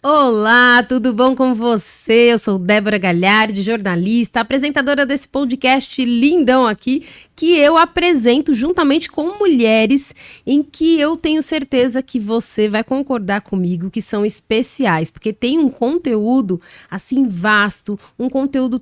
Olá, tudo bom com você? Eu sou Débora Galhardi, jornalista, apresentadora desse podcast lindão aqui, que eu apresento juntamente com mulheres em que eu tenho certeza que você vai concordar comigo que são especiais, porque tem um conteúdo assim vasto, um conteúdo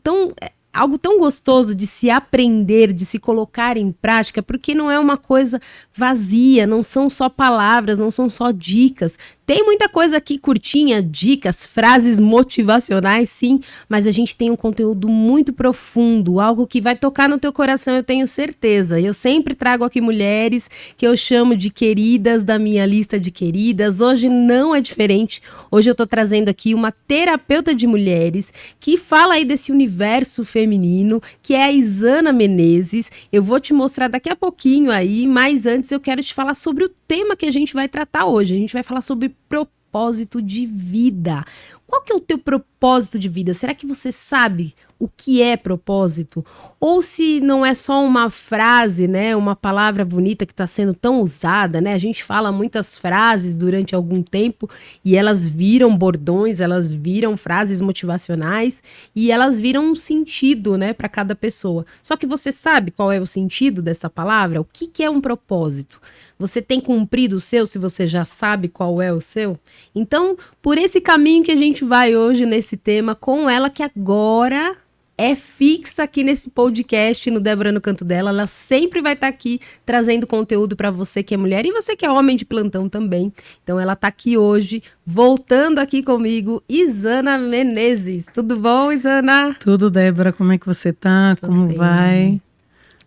algo tão gostoso de se aprender, de se colocar em prática, porque não é uma coisa vazia, não são só palavras, não são só dicas. Tem muita coisa aqui curtinha, dicas, frases motivacionais, sim, mas a gente tem um conteúdo muito profundo, algo que vai tocar no teu coração, eu tenho certeza. Eu sempre trago aqui mulheres que eu chamo de queridas da minha lista de queridas. Hoje não é diferente. Hoje eu tô trazendo aqui uma terapeuta de mulheres que fala aí desse universo feminino, que é a Isana Menezes. Eu vou te mostrar daqui a pouquinho aí, mas antes eu quero te falar sobre o tema que a gente vai tratar hoje. A gente vai falar sobre propósito de vida. Qual que é o teu propósito de vida? Será que você sabe o que é propósito? Ou se não é só uma frase, né? Uma palavra bonita que está sendo tão usada, né? A gente fala muitas frases durante algum tempo e elas viram bordões, elas viram frases motivacionais e elas viram um sentido, né, para cada pessoa. Só que você sabe qual é o sentido dessa palavra? O que é um propósito? Você tem cumprido o seu, se você já sabe qual é o seu? Então, por esse caminho que a gente vai hoje nesse tema, com ela que agora é fixa aqui nesse podcast, no Débora no Canto Dela. Ela sempre vai estar aqui trazendo conteúdo para você que é mulher e você que é homem de plantão também. Então, ela está aqui hoje, voltando aqui comigo, Isana Menezes. Tudo bom, Isana? Tudo, Débora. Como é que você tá? Como vai?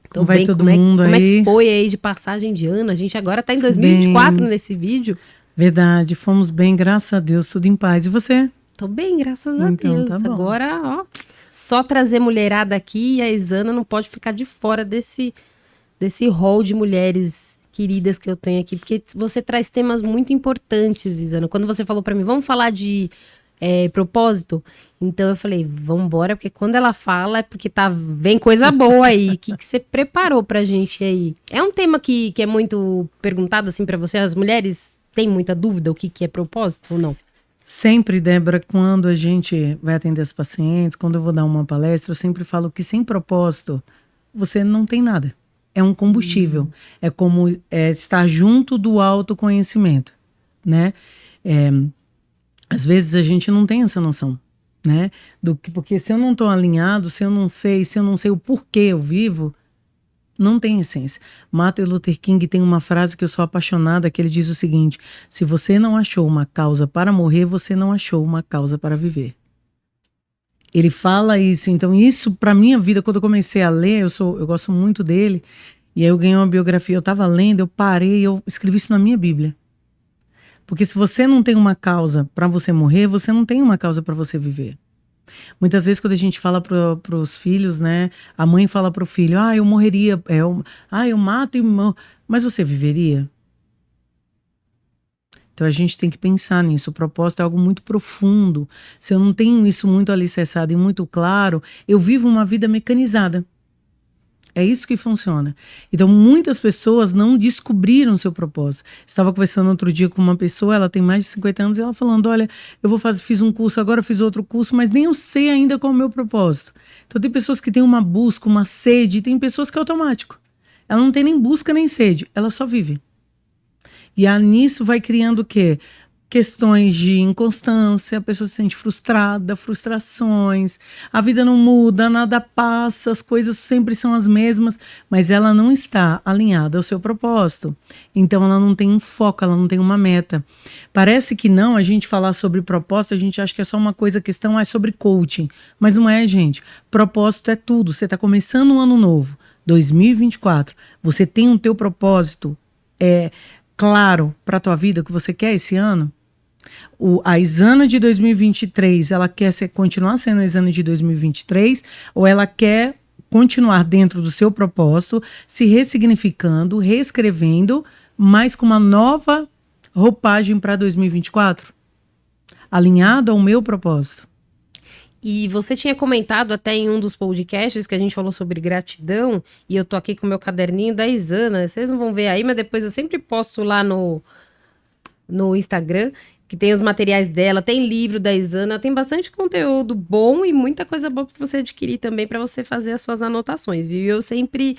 Como vai todo mundo aí? Como é que foi aí de passagem de ano? A gente agora tá em 2024 nesse vídeo. Verdade, fomos bem, graças a Deus, tudo em paz. E você? Tô bem, graças a Deus. Tá bom. Agora, ó, só trazer mulherada aqui e a Isana não pode ficar de fora desse rol de mulheres queridas que eu tenho aqui, porque você traz temas muito importantes, Isana. Quando você falou pra mim, vamos falar de propósito, então eu falei, vamos embora, porque quando ela fala é porque vem coisa boa aí. O que você preparou pra gente aí? É um tema que é muito perguntado assim pra você, as mulheres têm muita dúvida o que é propósito ou não? Sempre, Débora, quando a gente vai atender as pacientes, quando eu vou dar uma palestra, eu sempre falo que sem propósito você não tem nada. É um combustível. É como estar junto do autoconhecimento, né? Às vezes a gente não tem essa noção, né? Porque se eu não estou alinhado, se eu não sei o porquê eu vivo, não tem essência. Martin Luther King tem uma frase que eu sou apaixonada, que ele diz o seguinte: se você não achou uma causa para morrer, você não achou uma causa para viver. Ele fala isso. Então isso para minha vida, quando eu comecei a ler, eu gosto muito dele, e aí eu ganhei uma biografia, eu estava lendo, eu parei, eu escrevi isso na minha Bíblia. Porque se você não tem uma causa para você morrer, você não tem uma causa para você viver. Muitas vezes quando a gente fala para os filhos, né? A mãe fala para o filho, eu morreria, eu mato e morro. Mas você viveria? Então a gente tem que pensar nisso. O propósito é algo muito profundo. Se eu não tenho isso muito alicerçado e muito claro, eu vivo uma vida mecanizada. É isso que funciona. Então, muitas pessoas não descobriram seu propósito. Estava conversando outro dia com uma pessoa, ela tem mais de 50 anos, e ela falando, olha, fiz um curso, agora fiz outro curso, mas nem eu sei ainda qual é o meu propósito. Então, tem pessoas que têm uma busca, uma sede, e tem pessoas que é automático. Ela não tem nem busca nem sede, ela só vive. E nisso vai criando o quê? Questões de inconstância, a pessoa se sente frustrada, frustrações, a vida não muda, nada passa, as coisas sempre são as mesmas, mas ela não está alinhada ao seu propósito. Então ela não tem um foco, ela não tem uma meta. Parece que não, a gente falar sobre propósito, a gente acha que é só uma questão sobre coaching, mas não é, gente. Propósito é tudo. Você está começando um ano novo, 2024, você tem o teu propósito claro para a tua vida, o que você quer esse ano? A Isana de 2023, ela quer continuar sendo a Isana de 2023 ou ela quer continuar dentro do seu propósito, se ressignificando, reescrevendo, mas com uma nova roupagem para 2024? Alinhado ao meu propósito. E você tinha comentado até em um dos podcasts que a gente falou sobre gratidão, e eu tô aqui com o meu caderninho da Isana, vocês não vão ver aí, mas depois eu sempre posto lá no no Instagram, que tem os materiais dela, tem livro da Isana, tem bastante conteúdo bom e muita coisa boa para você adquirir também, para você fazer as suas anotações, viu? Eu sempre,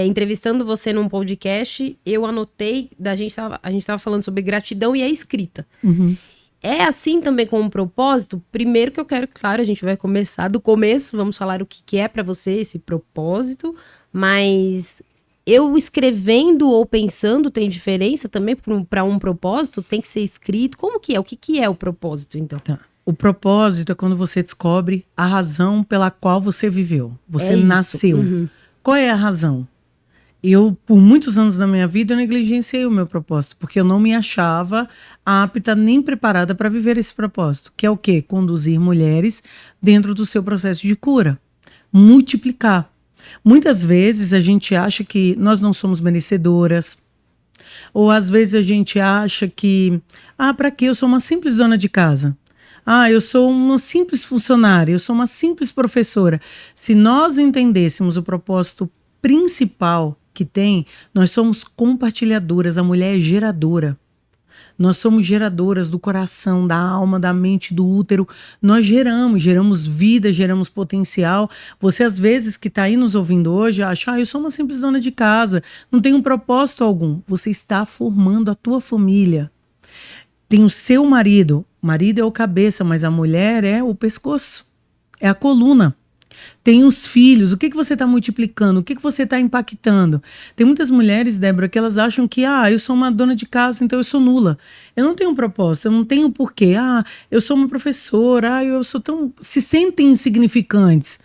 entrevistando você num podcast, eu anotei, a gente tava falando sobre gratidão e a escrita. Uhum. É assim também com o propósito? Primeiro que eu quero, claro, a gente vai começar do começo, vamos falar o que é para você esse propósito, mas eu escrevendo ou pensando tem diferença também para um propósito? Tem que ser escrito? Como que é? O que é o propósito, então? Tá. O propósito é quando você descobre a razão pela qual você viveu. Você É isso. nasceu. Uhum. Qual é a razão? Eu, por muitos anos da minha vida, eu negligenciei o meu propósito, porque eu não me achava apta nem preparada para viver esse propósito, que é o quê? Conduzir mulheres dentro do seu processo de cura. Multiplicar. Muitas vezes a gente acha que nós não somos merecedoras, ou às vezes a gente acha que, para quê? Eu sou uma simples dona de casa. Eu sou uma simples funcionária, eu sou uma simples professora. Se nós entendêssemos o propósito principal que tem, nós somos compartilhadoras, a mulher é geradora. Nós somos geradoras do coração, da alma, da mente, do útero. Nós geramos vida, geramos potencial. Você, às vezes, que está aí nos ouvindo hoje, acha, eu sou uma simples dona de casa, não tenho um propósito algum. Você está formando a tua família. Tem o seu marido. O marido é o cabeça, mas a mulher é o pescoço, é a coluna. Tem os filhos, o que você está multiplicando, o que você está impactando. Tem muitas mulheres, Débora, que elas acham que, eu sou uma dona de casa, então eu sou nula. Eu não tenho um propósito, eu não tenho porquê. Eu sou uma professora, eu sou tão... Se sentem insignificantes.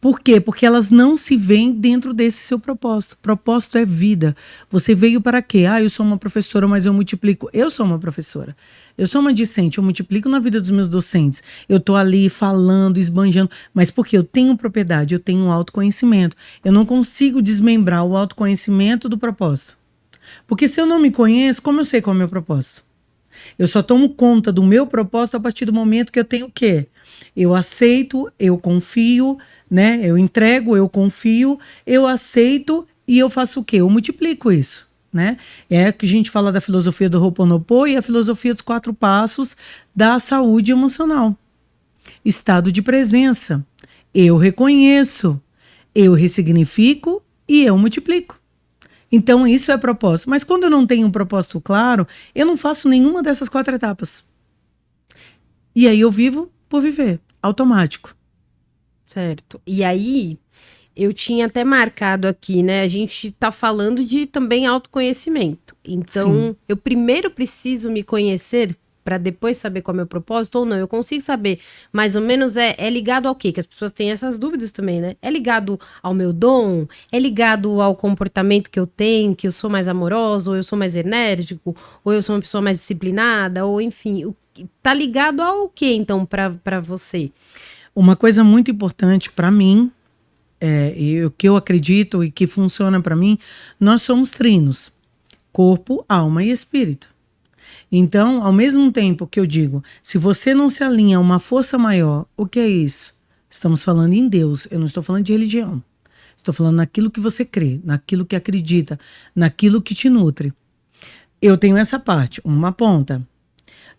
Por quê? Porque elas não se veem dentro desse seu propósito. Propósito é vida. Você veio para quê? Eu sou uma professora, mas eu multiplico. Eu sou uma professora. Eu sou uma discente, eu multiplico na vida dos meus docentes. Eu estou ali falando, esbanjando, mas porque eu tenho propriedade, eu tenho autoconhecimento. Eu não consigo desmembrar o autoconhecimento do propósito. Porque se eu não me conheço, como eu sei qual é o meu propósito? Eu só tomo conta do meu propósito a partir do momento que eu tenho o quê? Eu aceito, eu confio, né? Eu entrego, eu confio, eu aceito e eu faço o quê? Eu multiplico isso, né? É que a gente fala da filosofia do Ho'oponopono e a filosofia dos 4 passos da saúde emocional. Estado de presença. Eu reconheço, eu ressignifico e eu multiplico. Então, isso é propósito. Mas quando eu não tenho um propósito claro, eu não faço nenhuma dessas 4 etapas. E aí eu vivo por viver, automático. Certo. E aí, eu tinha até marcado aqui, né? A gente tá falando de também autoconhecimento. Então, Sim. eu primeiro preciso me conhecer para depois saber qual é o meu propósito ou não. Eu consigo saber, mais ou menos, é ligado ao quê? Que as pessoas têm essas dúvidas também, né? É ligado ao meu dom? É ligado ao comportamento que eu tenho, que eu sou mais amoroso, ou eu sou mais enérgico, ou eu sou uma pessoa mais disciplinada, ou enfim, tá ligado ao quê, então, para você? Uma coisa muito importante para mim, e o que eu acredito e que funciona para mim, nós somos trinos: corpo, alma e espírito. Então, ao mesmo tempo que eu digo, se você não se alinha a uma força maior, o que é isso? Estamos falando em Deus, eu não estou falando de religião. Estou falando naquilo que você crê, naquilo que acredita, naquilo que te nutre. Eu tenho essa parte, uma ponta.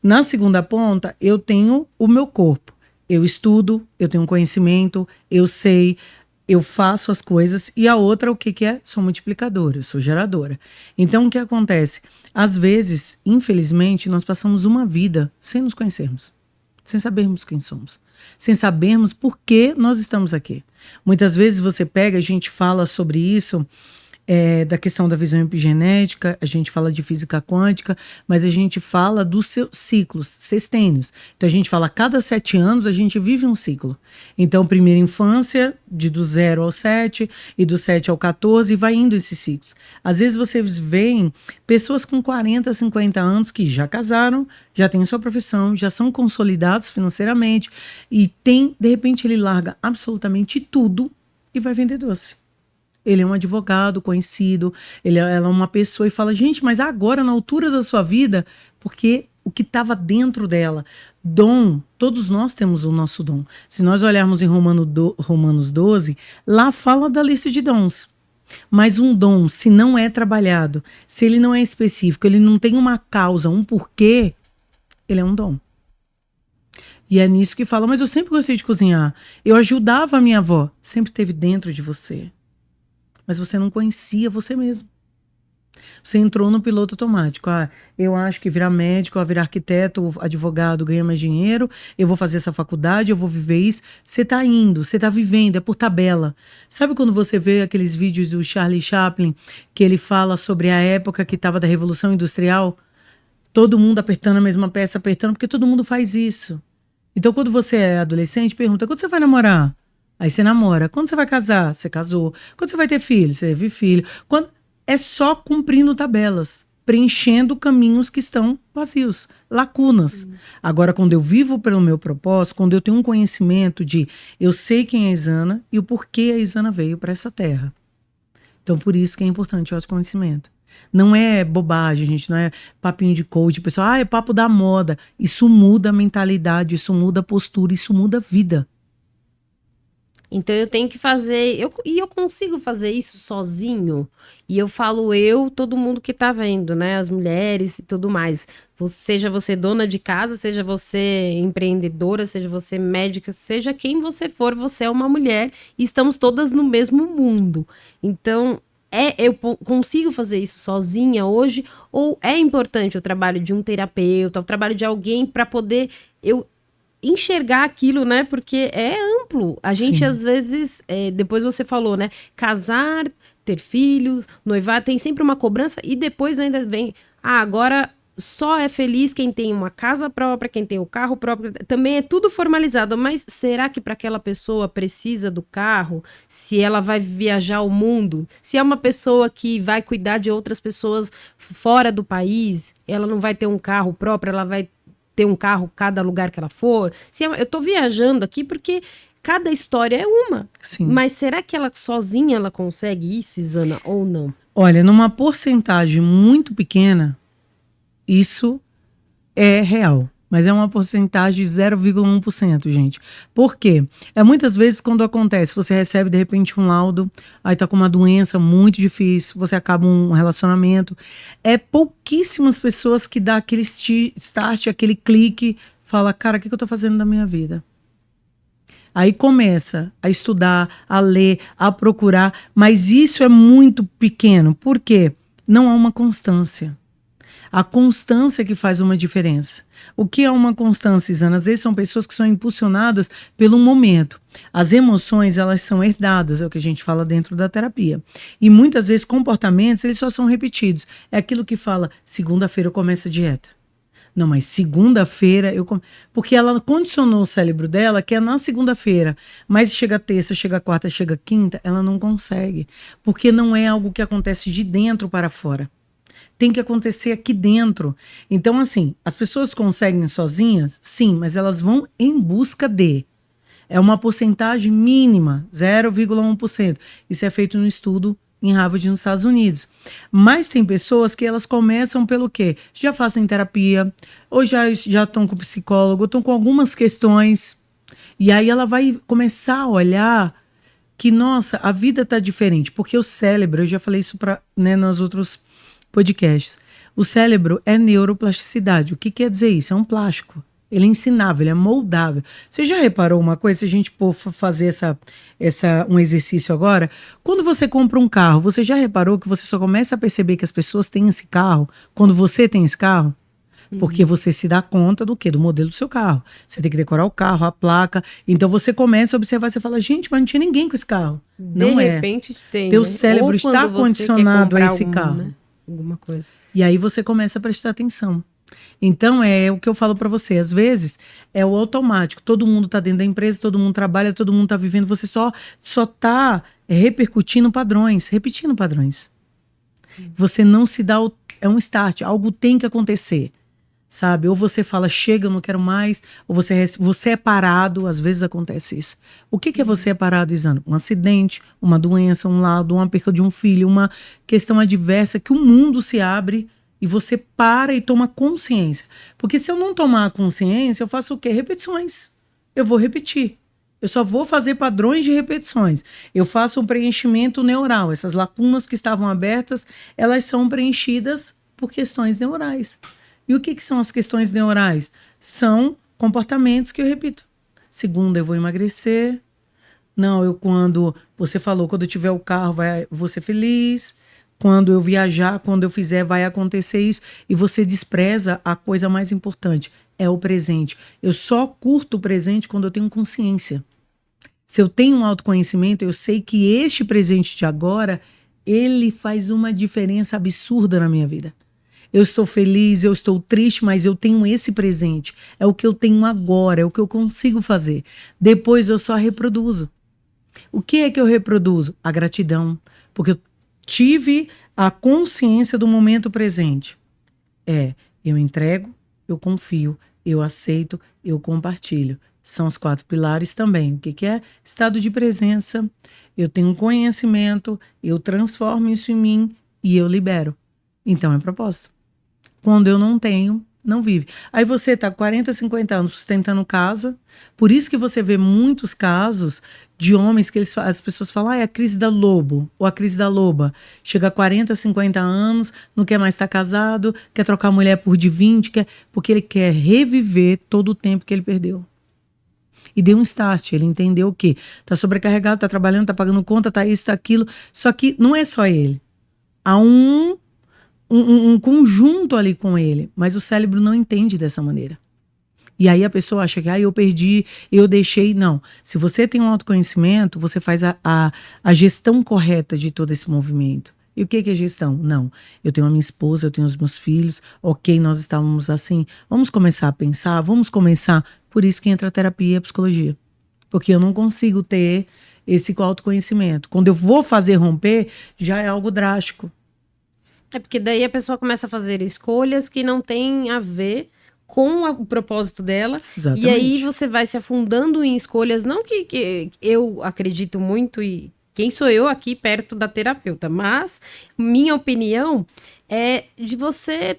Na segunda ponta, eu tenho o meu corpo. Eu estudo, eu tenho conhecimento, eu sei, eu faço as coisas. E a outra, o que é? Sou multiplicadora, eu sou geradora. Então, o que acontece? Às vezes, infelizmente, nós passamos uma vida sem nos conhecermos, sem sabermos quem somos, sem sabermos por que nós estamos aqui. Muitas vezes você pega, a gente fala sobre isso, da questão da visão epigenética, a gente fala de física quântica, mas a gente fala dos seus ciclos sextênios. Então a gente fala, a cada 7 anos a gente vive um ciclo. Então, primeira infância, do 0 ao 7, e do 7 ao 14, e vai indo esses ciclos. Às vezes vocês veem pessoas com 40, 50 anos que já casaram, já têm sua profissão, já são consolidados financeiramente, e de repente ele larga absolutamente tudo e vai vender doce. Ele é um advogado conhecido, ela é uma pessoa e fala, gente, mas agora, na altura da sua vida, porque o que estava dentro dela, dom, todos nós temos o nosso dom. Se nós olharmos em Romanos 12, lá fala da lista de dons. Mas um dom, se não é trabalhado, se ele não é específico, ele não tem uma causa, um porquê, ele é um dom. E é nisso que fala, mas eu sempre gostei de cozinhar. Eu ajudava a minha avó. Sempre esteve dentro de você. Mas você não conhecia você mesmo. Você entrou no piloto automático. Ah, eu acho que virar médico, virar arquiteto, advogado, ganha mais dinheiro, eu vou fazer essa faculdade, eu vou viver isso. Você está indo, você está vivendo, é por tabela. Sabe quando você vê aqueles vídeos do Charlie Chaplin, que ele fala sobre a época que estava da Revolução Industrial? Todo mundo apertando a mesma peça, apertando, porque todo mundo faz isso. Então, quando você é adolescente, pergunta, quando você vai namorar? Aí você namora. Quando você vai casar? Você casou. Quando você vai ter filho? Você teve filho. Quando... É só cumprindo tabelas, preenchendo caminhos que estão vazios, lacunas. Agora, quando eu vivo pelo meu propósito, quando eu tenho um conhecimento de eu sei quem é a Isana e o porquê a Isana veio para essa terra. Então, por isso que é importante o autoconhecimento. Não é bobagem, gente, não é papinho de coach, pessoal, é papo da moda. Isso muda a mentalidade, isso muda a postura, isso muda a vida. Então eu tenho que fazer, eu consigo fazer isso sozinho. E eu falo todo mundo que tá vendo, né? As mulheres e tudo mais. Seja você dona de casa, seja você empreendedora, seja você médica, seja quem você for, você é uma mulher e estamos todas no mesmo mundo. Então, eu consigo fazer isso sozinha hoje? Ou é importante o trabalho de um terapeuta, o trabalho de alguém para poder enxergar aquilo, né? Porque é amplo. A gente, às vezes, depois você falou, né? Casar, ter filhos, noivar, tem sempre uma cobrança e depois ainda vem, agora só é feliz quem tem uma casa própria, quem tem o carro próprio. Também é tudo formalizado, mas será que para aquela pessoa precisa do carro? Se ela vai viajar o mundo? Se é uma pessoa que vai cuidar de outras pessoas fora do país, ela não vai ter um carro próprio, ela vai ter um carro cada lugar que ela for. Eu tô viajando aqui porque cada história é uma. Sim. Mas será que ela sozinha ela consegue isso, Isana, ou não? Olha, numa porcentagem muito pequena, isso é real. Mas é uma porcentagem de 0,1%, gente. Por quê? Muitas vezes quando acontece, você recebe de repente um laudo, aí tá com uma doença muito difícil, você acaba um relacionamento. É pouquíssimas pessoas que dá aquele start, aquele clique, fala, cara, o que eu tô fazendo da minha vida? Aí começa a estudar, a ler, a procurar, mas isso é muito pequeno. Por quê? Não há uma constância. A constância que faz uma diferença. O que é uma constância, Isana? Às vezes são pessoas que são impulsionadas pelo momento. As emoções, elas são herdadas, é o que a gente fala dentro da terapia. E muitas vezes comportamentos, eles só são repetidos. É aquilo que fala, segunda-feira eu começo a dieta. Não, mas segunda-feira porque ela condicionou o cérebro dela que é na segunda-feira, mas chega terça, chega quarta, chega quinta, ela não consegue, porque não é algo que acontece de dentro para fora. Tem que acontecer aqui dentro. Então, assim, as pessoas conseguem sozinhas? Sim, mas elas vão em busca de. É uma porcentagem mínima, 0,1%. Isso é feito no estudo em Harvard, nos Estados Unidos. Mas tem pessoas que elas começam pelo quê? Já fazem terapia, ou já estão com psicólogo, ou estão com algumas questões. E aí ela vai começar a olhar que, nossa, a vida está diferente. Porque o cérebro, eu já falei isso nos outros podcasts. O cérebro é neuroplasticidade. O que quer dizer isso? É um plástico. Ele é ensinável, ele é moldável. Você já reparou uma coisa, se a gente for fazer um exercício agora? Quando você compra um carro, você já reparou que você só começa a perceber que as pessoas têm esse carro quando você tem esse carro? Porque você se dá conta do quê? Do modelo do seu carro. Você tem que decorar o carro, a placa. Então você começa a observar, você fala, gente, mas não tinha ninguém com esse carro. Não de repente tem. Teu cérebro está condicionado a esse carro. Né? Alguma coisa. E aí você começa a prestar atenção. Então, é o que eu falo para você. Às vezes, é o automático. Todo mundo está dentro da empresa, todo mundo trabalha, todo mundo está vivendo. Você só está repercutindo padrões, repetindo padrões. Você não se dá... É um start. Algo tem que acontecer. Sabe? Ou você fala, chega, eu não quero mais. Ou você é parado. Às vezes acontece isso. O que é você é parado, Isana? Um acidente, uma doença, um laudo, uma perca de um filho, uma questão adversa que o mundo se abre e você para e toma consciência. Porque se eu não tomar consciência, eu faço o quê? Repetições. Eu vou repetir. Eu só vou fazer padrões de repetições. Eu faço um preenchimento neural. Essas lacunas que estavam abertas, elas são preenchidas por questões neurais. E o que são as questões neurais? São comportamentos que eu repito. Segunda, eu vou emagrecer. Não, quando você falou, quando eu tiver o carro, vou ser feliz. Quando eu viajar, quando eu fizer, vai acontecer isso. E você despreza a coisa mais importante, é o presente. Eu só curto o presente quando eu tenho consciência. Se eu tenho um autoconhecimento, eu sei que este presente de agora, ele faz uma diferença absurda na minha vida. Eu estou feliz, eu estou triste, mas eu tenho esse presente. É o que eu tenho agora, é o que eu consigo fazer. Depois eu só reproduzo. O que é que eu reproduzo? A gratidão. Porque eu tive a consciência do momento presente. Eu entrego, eu confio, eu aceito, eu compartilho. São os 4 pilares também. O que é? Estado de presença. Eu tenho um conhecimento, eu transformo isso em mim e eu libero. Então é propósito. Quando eu não tenho, não vive. Aí você está 40, 50 anos sustentando casa. Por isso que você vê muitos casos de homens que as pessoas falam, é a crise da lobo ou a crise da loba. Chega a 40, 50 anos, não quer mais estar casado, quer trocar a mulher por de 20, porque ele quer reviver todo o tempo que ele perdeu. E deu um start, ele entendeu o quê? Está sobrecarregado, está trabalhando, está pagando conta, está isso, está aquilo. Só que não é só ele. Há um conjunto ali com ele, mas o cérebro não entende dessa maneira. E aí a pessoa acha que eu perdi, eu deixei. Não. Se você tem um autoconhecimento, você faz a gestão correta de todo esse movimento. E o que é gestão? Não. Eu tenho a minha esposa, eu tenho os meus filhos, ok, nós estávamos assim. Vamos começar a pensar, vamos começar. Por isso que entra a terapia e a psicologia. Porque eu não consigo ter esse autoconhecimento. Quando eu vou fazer romper, já é algo drástico. É porque daí a pessoa começa a fazer escolhas que não têm a ver com o propósito dela. Exatamente. E aí você vai se afundando em escolhas, não que eu acredito muito, e quem sou eu aqui perto da terapeuta, mas minha opinião é de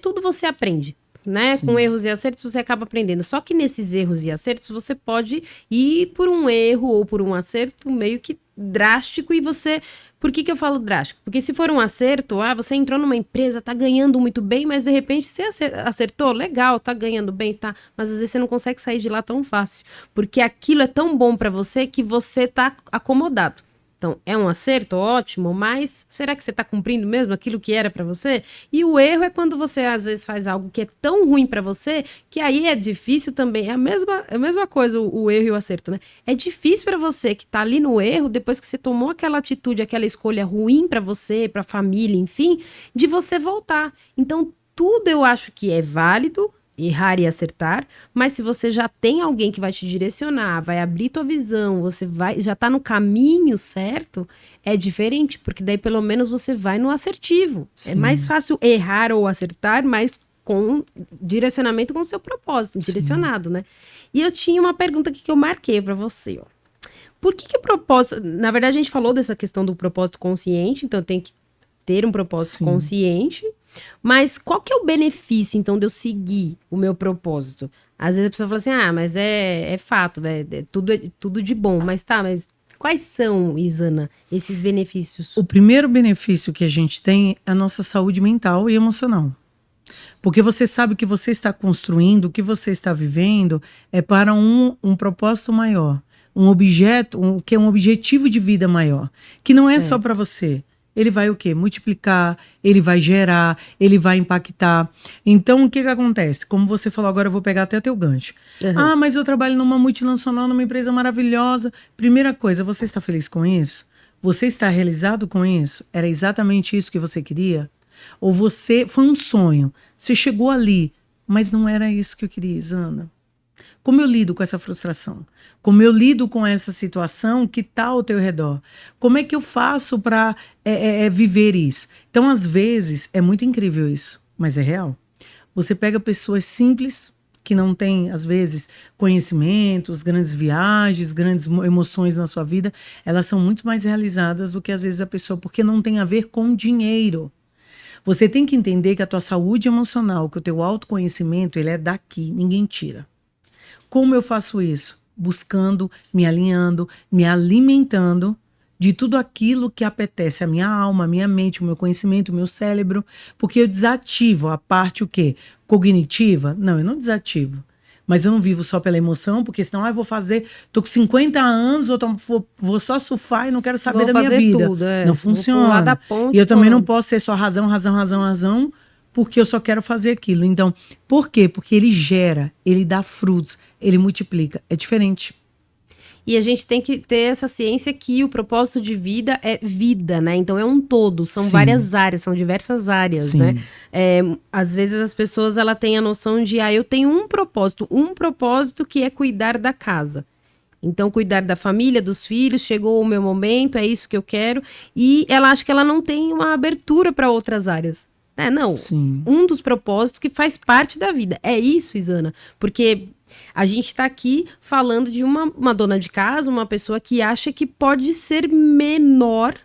tudo você aprende. Né? Com erros e acertos você acaba aprendendo. Só que nesses erros e acertos você pode ir por um erro ou por um acerto meio que drástico e você... Por que eu falo drástico? Porque se for um acerto, você entrou numa empresa, tá ganhando muito bem, mas de repente você acertou, legal, tá ganhando bem, tá, mas às vezes você não consegue sair de lá tão fácil, porque aquilo é tão bom para você que você tá acomodado. Então, é um acerto, ótimo, mas será que você está cumprindo mesmo aquilo que era para você? E o erro é quando você, às vezes, faz algo que é tão ruim para você, que aí é difícil também. É a mesma coisa, o erro e o acerto, né? É difícil para você que está ali no erro, depois que você tomou aquela atitude, aquela escolha ruim para você, para a família, enfim, de você voltar. Então, tudo eu acho que é válido, errar e acertar, mas se você já tem alguém que vai te direcionar, vai abrir tua visão, você já tá no caminho certo, é diferente, porque daí pelo menos você vai no assertivo. Sim. É mais fácil errar ou acertar, mas com direcionamento com o seu propósito, direcionado, né? E eu tinha uma pergunta aqui que eu marquei para você, ó. Por que o propósito... Na verdade, a gente falou dessa questão do propósito consciente, então tem que ter um propósito consciente, mas qual que é o benefício, então, de eu seguir o meu propósito? Às vezes a pessoa fala assim, mas é fato, tudo de bom, mas quais são, Isana, esses benefícios? O primeiro benefício que a gente tem é a nossa saúde mental e emocional. Porque você sabe que você está construindo, o que você está vivendo é para um propósito maior, um objeto, que é um objetivo de vida maior, que não é só para você. Ele vai o quê? Multiplicar, ele vai gerar, ele vai impactar. Então, o que acontece? Como você falou agora, eu vou pegar até o teu gancho. Uhum. Mas eu trabalho numa multinacional, numa empresa maravilhosa. Primeira coisa, você está feliz com isso? Você está realizado com isso? Era exatamente isso que você queria? Ou foi um sonho? Você chegou ali, mas não era isso que eu queria, Isana. Como eu lido com essa frustração? Como eu lido com essa situação que está ao teu redor? Como é que eu faço para viver isso? Então, às vezes, é muito incrível isso, mas é real. Você pega pessoas simples, que não têm, às vezes, conhecimentos, grandes viagens, grandes emoções na sua vida, elas são muito mais realizadas do que, às vezes, a pessoa, porque não tem a ver com dinheiro. Você tem que entender que a tua saúde emocional, que o teu autoconhecimento, ele é daqui, ninguém tira. Como eu faço isso? buscando, me alinhando, me alimentando de tudo aquilo que apetece a minha alma, a minha mente, o meu conhecimento, o meu cérebro, porque eu desativo a parte o quê? Cognitiva? Não, eu não desativo. Mas eu não vivo só pela emoção, porque senão eu vou fazer, tô com 50 anos, vou só surfar e não quero saber da minha vida. Tudo, não funciona. Da ponte, e eu também não posso ser só razão, porque eu só quero fazer aquilo. Então, por quê? Porque ele gera, ele dá frutos, ele multiplica. É diferente. E a gente tem que ter essa ciência que o propósito de vida é vida, né? Então é um todo, são várias áreas, são diversas áreas, né? Às vezes as pessoas ela têm a noção de, eu tenho um propósito que é cuidar da casa. Então, cuidar da família, dos filhos, chegou o meu momento, é isso que eu quero. E ela acha que ela não tem uma abertura para outras áreas. Não, um dos propósitos que faz parte da vida. É isso, Isana, porque a gente está aqui falando de uma dona de casa, uma pessoa que acha que pode ser menor.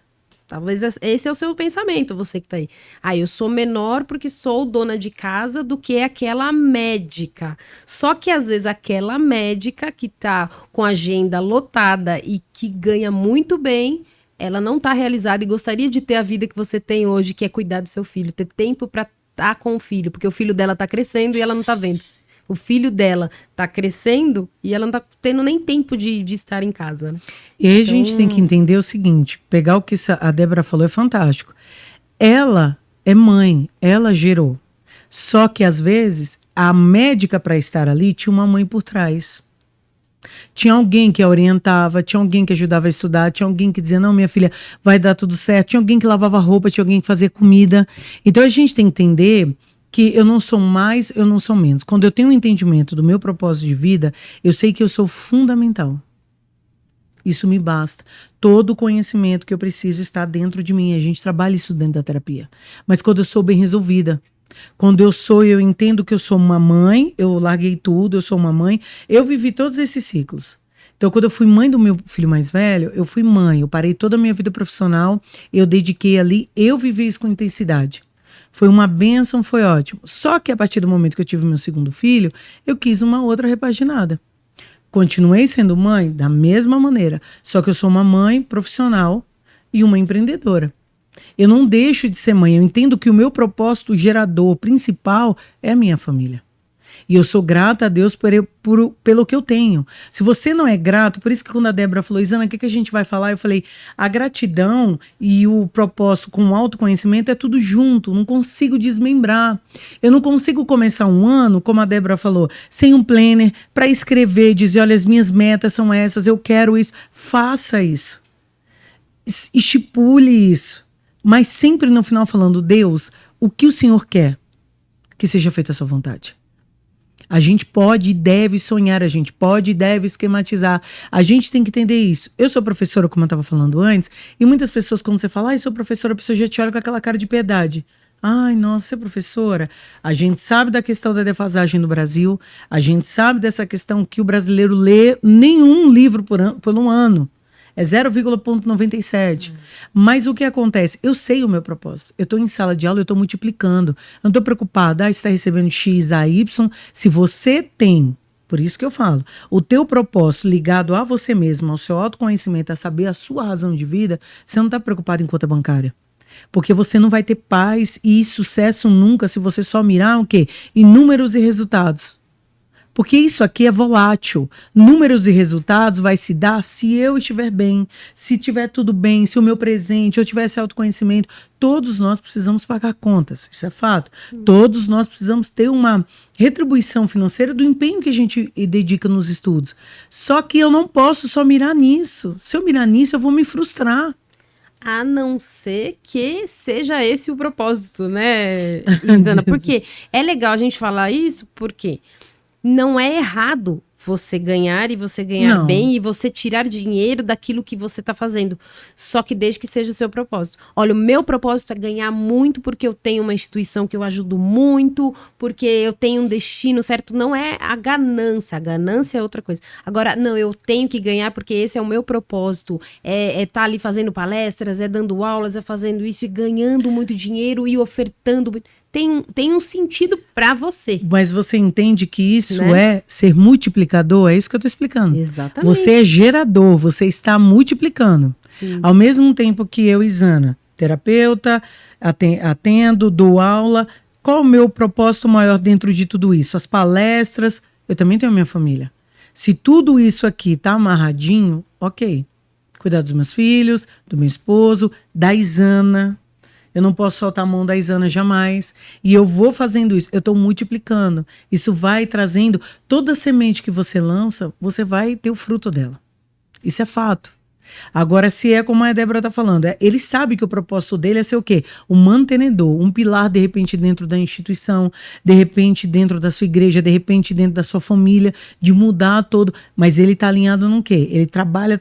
Talvez esse é o seu pensamento, você que está aí. Eu sou menor porque sou dona de casa do que aquela médica. Só que às vezes aquela médica que está com a agenda lotada e que ganha muito bem, ela não está realizada e gostaria de ter a vida que você tem hoje, que é cuidar do seu filho, ter tempo para estar com o filho, porque o filho dela está crescendo e ela não está vendo. O filho dela está crescendo e ela não está tendo nem tempo de estar em casa. Né? E aí a gente tem que entender o seguinte, pegar o que a Débora falou é fantástico. Ela é mãe, ela gerou. Só que às vezes a médica para estar ali tinha uma mãe por trás. Tinha alguém que a orientava, tinha alguém que ajudava a estudar, tinha alguém que dizia, não, minha filha, vai dar tudo certo, tinha alguém que lavava roupa, tinha alguém que fazia comida. Então a gente tem que entender que eu não sou mais, eu não sou menos. Quando eu tenho um entendimento do meu propósito de vida, eu sei que eu sou fundamental. Isso me basta. Todo o conhecimento que eu preciso está dentro de mim. A gente trabalha isso dentro da terapia. Mas quando eu sou bem resolvida, quando eu entendo que eu sou uma mãe, eu larguei tudo, eu sou uma mãe, eu vivi todos esses ciclos. Então, quando eu fui mãe do meu filho mais velho, eu fui mãe, eu parei toda a minha vida profissional, eu dediquei ali, eu vivi isso com intensidade. Foi uma bênção, foi ótimo. Só que a partir do momento que eu tive meu segundo filho, eu quis uma outra repaginada. Continuei sendo mãe da mesma maneira, só que eu sou uma mãe profissional e uma empreendedora. Eu não deixo de ser mãe, eu entendo que o meu propósito gerador principal é a minha família. E eu sou grata a Deus pelo que eu tenho. Se você não é grato, por isso que quando a Débora falou, Isana, o que a gente vai falar? Eu falei, a gratidão e o propósito com o autoconhecimento é tudo junto, não consigo desmembrar. Eu não consigo começar um ano, como a Débora falou, sem um planner, para escrever, dizer, olha, as minhas metas são essas, eu quero isso. Faça isso. Estipule isso. Mas sempre no final falando, Deus, o que o Senhor quer? Que seja feita a sua vontade. A gente pode e deve sonhar, a gente pode e deve esquematizar. A gente tem que entender isso. Eu sou professora, como eu estava falando antes, e muitas pessoas, quando você fala, sou professora, a pessoa já te olha com aquela cara de piedade. Ai, nossa, você é professora. A gente sabe da questão da defasagem no Brasil, a gente sabe dessa questão que o brasileiro lê nenhum livro por um ano. É 0,97. Mas o que acontece? Eu sei o meu propósito. Eu estou em sala de aula, eu estou multiplicando. Eu não estou preocupada, você está recebendo X, A, Y. Se você tem, por isso que eu falo, o teu propósito ligado a você mesmo, ao seu autoconhecimento, a saber a sua razão de vida, você não está preocupado em conta bancária. Porque você não vai ter paz e sucesso nunca se você só mirar o quê? Em números e resultados. Porque isso aqui é volátil. Números e resultados vai se dar se eu estiver bem, se tiver tudo bem, se o meu presente, eu tivesse autoconhecimento. Todos nós precisamos pagar contas, isso é fato. Todos nós precisamos ter uma retribuição financeira do empenho que a gente dedica nos estudos. Só que eu não posso só mirar nisso. Se eu mirar nisso, eu vou me frustrar. A não ser que seja esse o propósito, né, Isana? Porque é legal a gente falar isso, porque não é errado você ganhar e você ganhar bem e você tirar dinheiro daquilo que você está fazendo. Só que desde que seja o seu propósito. Olha, o meu propósito é ganhar muito porque eu tenho uma instituição que eu ajudo muito, porque eu tenho um destino certo. Não é a ganância é outra coisa. Agora, não, eu tenho que ganhar porque esse é o meu propósito. É estar ali fazendo palestras, é dando aulas, é fazendo isso e ganhando muito dinheiro e ofertando muito. tem um sentido para você. Mas você entende que isso Né? é ser multiplicador? É isso que eu estou explicando. Exatamente. Você é gerador, você está multiplicando. Sim. Ao mesmo tempo que eu, Isana, terapeuta, atendo, dou aula, qual o meu propósito maior dentro de tudo isso? As palestras, eu também tenho a minha família. Se tudo isso aqui está amarradinho, ok. Cuidar dos meus filhos, do meu esposo, da Isana. Eu não posso soltar a mão da Isana jamais. E eu vou fazendo isso. Eu estou multiplicando. Isso vai trazendo. Toda semente que você lança, você vai ter o fruto dela. Isso é fato. Agora, se é como a Débora está falando, ele sabe que o propósito dele é ser o quê? Um mantenedor, um pilar, de repente, dentro da instituição, de repente, dentro da sua igreja, de repente, dentro da sua família, de mudar todo. Mas ele está alinhado no quê? Ele trabalha,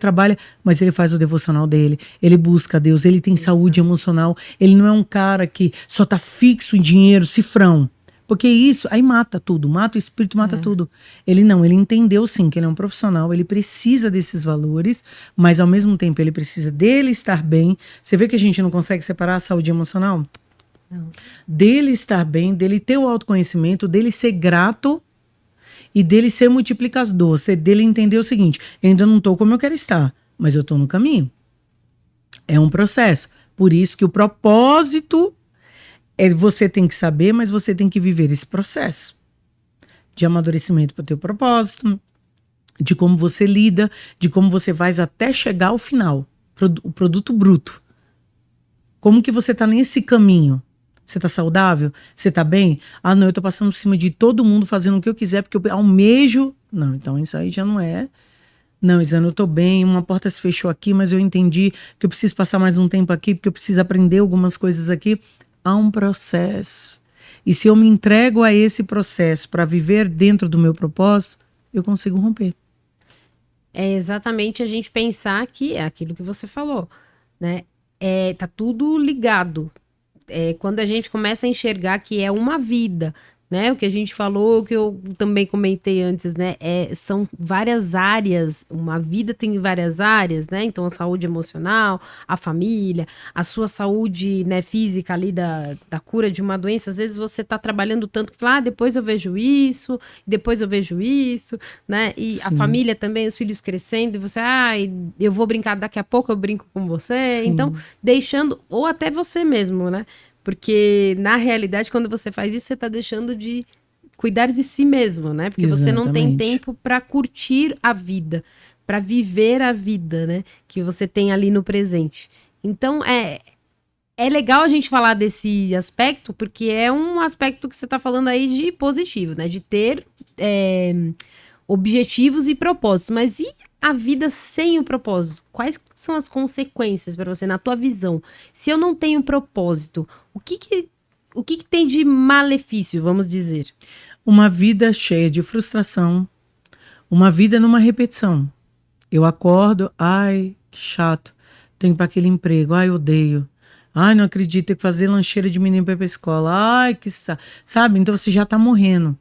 mas ele faz o devocional dele, ele busca Deus, ele tem saúde emocional, ele não é um cara que só está fixo em dinheiro, cifrão. Porque isso aí mata tudo, mata o espírito, mata tudo. Ele entendeu sim que ele é um profissional, ele precisa desses valores, mas ao mesmo tempo ele precisa dele estar bem. Você vê que a gente não consegue separar a saúde emocional? Não. Dele estar bem, dele ter o autoconhecimento, dele ser grato e dele ser multiplicador, dele entender o seguinte, eu ainda não estou como eu quero estar, mas eu estou no caminho. É um processo. Por isso que o propósito... você tem que saber, mas você tem que viver esse processo de amadurecimento para o teu propósito, de como você lida, de como você vai até chegar ao final, o produto bruto. Como que você está nesse caminho? Você está saudável? Você está bem? Ah, não, eu estou passando por cima de todo mundo fazendo o que eu quiser, porque eu almejo... Não, então isso aí já não é... Não, Isana, eu estou bem, uma porta se fechou aqui, mas eu entendi que eu preciso passar mais um tempo aqui, porque eu preciso aprender algumas coisas aqui. Há um processo. E se eu me entrego a esse processo para viver dentro do meu propósito, eu consigo romper. É exatamente a gente pensar que é aquilo que você falou, né? Tá tudo ligado. Quando a gente começa a enxergar que é uma vida, né? O que a gente falou, que eu também comentei antes, né? São várias áreas, uma vida tem várias áreas, né? Então, a saúde emocional, a família, a sua saúde, né, física ali da cura de uma doença. Às vezes você está trabalhando tanto que fala, depois eu vejo isso, depois eu vejo isso, né? E a família também, os filhos crescendo, e você, eu vou brincar daqui a pouco, eu brinco com você. Sim. Então, deixando, ou até você mesmo, né? Porque, na realidade, quando você faz isso, você está deixando de cuidar de si mesmo, né? Porque você não tem tempo para curtir a vida, para viver a vida, né? Que você tem ali no presente. Então, é legal a gente falar desse aspecto, porque é um aspecto que você está falando aí de positivo, né? De ter objetivos e propósitos. Mas e a vida sem o propósito? Quais são as consequências para você, na tua visão? Se eu não tenho propósito, o que tem de malefício, vamos dizer? Uma vida cheia de frustração, uma vida numa repetição. Eu acordo, ai, que chato, tenho que ir para aquele emprego, ai, odeio. Ai, não acredito, tenho que fazer lancheira de menino para ir para a escola. Ai, que sabe? Então você já está morrendo.